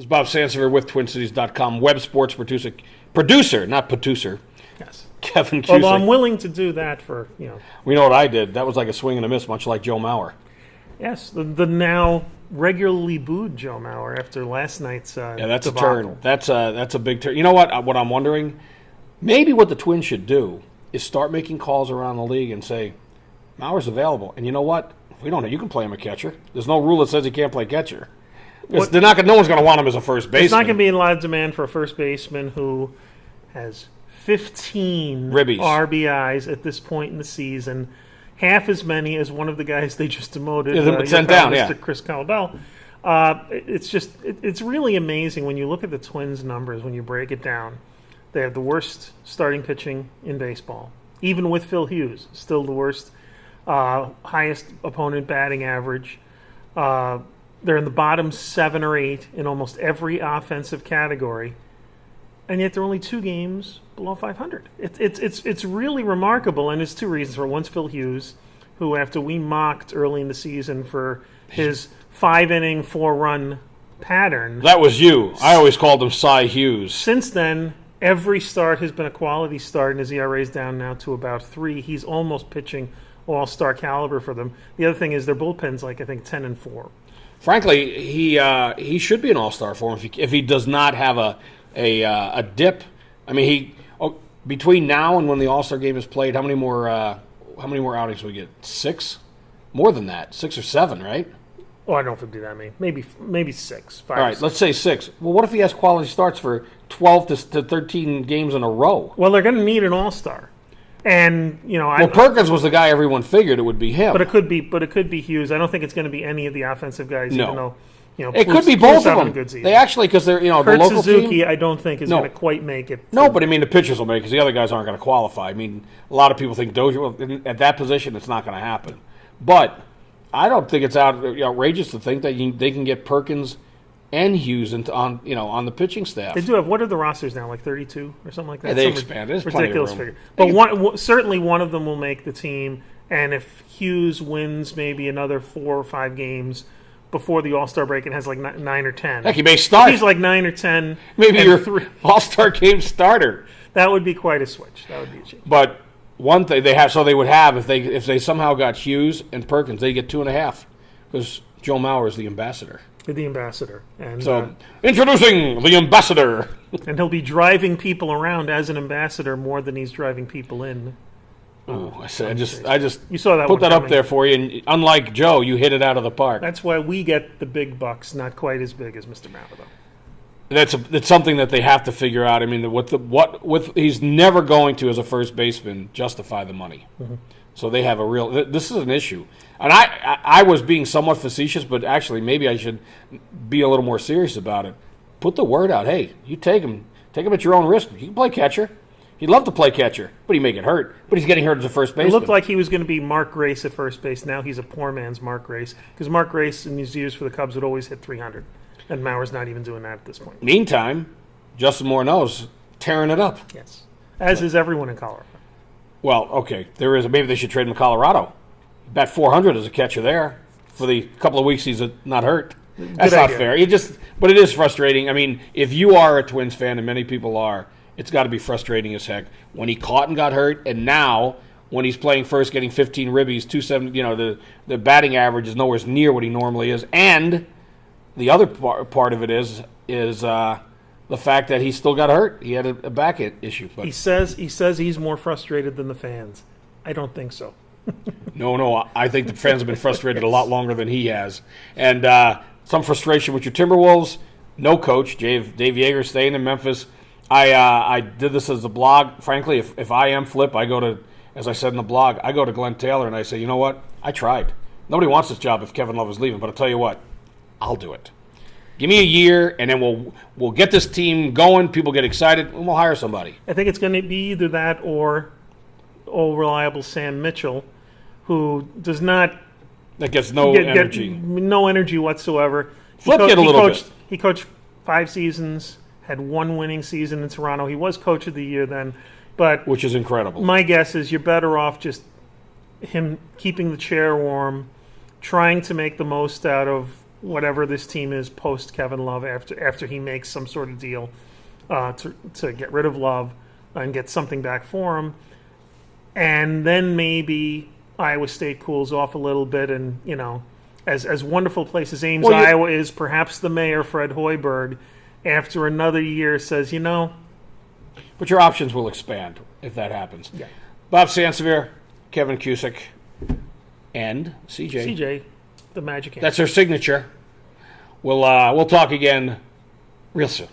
This is Bob Sansevere with TwinCities.com, web sports producer, not producer. Yes. Kevin Cusick. Although I'm willing to do that for, We know what I did. That was like a swing and a miss, much like Joe Mauer. Yes, the now regularly booed Joe Mauer after last night's That's debacle. a turn. That's a big turn. You know what? What I'm wondering, maybe what the Twins should do is start making calls around the league and say, Mauer's available. And you know what? We don't know. You can play him a catcher. There's no rule that says he can't play catcher. No one's going to want him as a first baseman. It's not going to be in a lot of demand for a first baseman who has 15 RBIs at this point in the season, half as many as one of the guys they just demoted, Mr. Chris Caldwell. It's really amazing when you look at the Twins' numbers, when you break it down. They have the worst starting pitching in baseball. Even with Phil Hughes, still the worst, highest opponent batting average. They're in the bottom 7 or 8 in almost every offensive category, and yet they're only 2 games below 500. It's really remarkable, and there's 2 reasons for it. One's Phil Hughes, who after we mocked early in the season for his 5-inning, 4-run pattern. That was you. I always called him Cy Hughes. Since then, every start has been a quality start, and his ERA is down now to about 3. He's almost pitching all-star caliber for them. The other thing is their bullpen's like, I think, 10-4. Frankly, he should be an all-star for him if he does not have a dip. I mean, between now and when the all-star game is played, how many more outings will we get? 6? More than that, 6 or 7, right? Oh, I don't know if it'd be that many. Maybe 6. 5 All right, let's say 6. Well, what if he has quality starts for 12 to 13 games in a row? Well, they're going to need an all-star. And Perkins was the guy everyone figured it would be him. But it could be Hughes. I don't think it's going to be any of the offensive guys. No. Even though, it could be both of them. They actually, because they're the local Suzuki, team. I don't think is going to quite make it. No, but I mean the pitchers will make it because the other guys aren't going to qualify. I mean, a lot of people think Dozier. Well, at that position, it's not going to happen. But I don't think it's outrageous to think that they can get Perkins and Hughes on the pitching staff. They do have, what are the rosters now, like 32 or something like that? Yeah, they expanded. There's ridiculous plenty of figure. But certainly one of them will make the team, and if Hughes wins maybe another 4 or 5 games before the All-Star break and has like 9 or 10. Heck, he may start. If he's like 9 or 10. Maybe your All-Star game starter. That would be quite a switch. That would be a change. But one thing they would have if they somehow got Hughes and Perkins, they get 2.5 because Joe Mauer is the ambassador. The ambassador. And so, introducing the ambassador. And he'll be driving people around as an ambassador more than he's driving people in. I just you saw that put that coming up there for you, and unlike Joe, you hit it out of the park. That's why we get the big bucks, not quite as big as Mr. Mauer, though. That's something that they have to figure out. I mean, he's never going to, as a first baseman, justify the money. Mm-hmm. So they have this is an issue. And I was being somewhat facetious, but actually maybe I should be a little more serious about it. Put the word out. Hey, you take him at your own risk. You can play catcher. He'd love to play catcher, but he may get hurt. But he's getting hurt as a first baseman. It looked like he was going to be Mark Grace at first base. Now he's a poor man's Mark Grace, because Mark Grace in his years for the Cubs would always hit 300, and Mauer's not even doing that at this point. Meantime, Justin Morneau's tearing it up. Yes, as is everyone in Colorado. Well, okay, there is. Maybe they should trade him to Colorado. Bat 400 as a catcher there for the couple of weeks he's not hurt. That's not fair. But it is frustrating. I mean, if you are a Twins fan, and many people are, it's got to be frustrating as heck. When he caught and got hurt, and now when he's playing first, getting 15 ribbies, 270. The batting average is nowhere near what he normally is. And the other part of it is the fact that he still got hurt. He had a back issue. But he says he's more frustrated than the fans. I don't think so. No. I think the fans have been frustrated a lot longer than he has. And some frustration with your Timberwolves. No coach. Dave Yeager staying in Memphis. I did this as a blog. Frankly, if I am Flip, I go to, as I said in the blog, I go to Glenn Taylor and I say, you know what? I tried. Nobody wants this job if Kevin Love is leaving, but I'll tell you what, I'll do it. Give me a year, and then we'll get this team going. People get excited, and we'll hire somebody. I think it's going to be either that or old reliable Sam Mitchell, who does not gets no energy, no energy whatsoever. Flip get a little bit. He coached 5 seasons, had 1 winning season in Toronto. He was coach of the year then, but which is incredible. My guess is you're better off just him keeping the chair warm, trying to make the most out of whatever this team is post Kevin Love after he makes some sort of deal to get rid of Love and get something back for him. And then maybe Iowa State cools off a little bit, and as wonderful a place as Ames, Iowa is, perhaps the mayor, Fred Hoiberg, after another year says, But your options will expand if that happens. Yeah. Bob Sansevere, Kevin Cusick, and CJ. CJ, the Magic. That's her signature. We'll talk again real soon.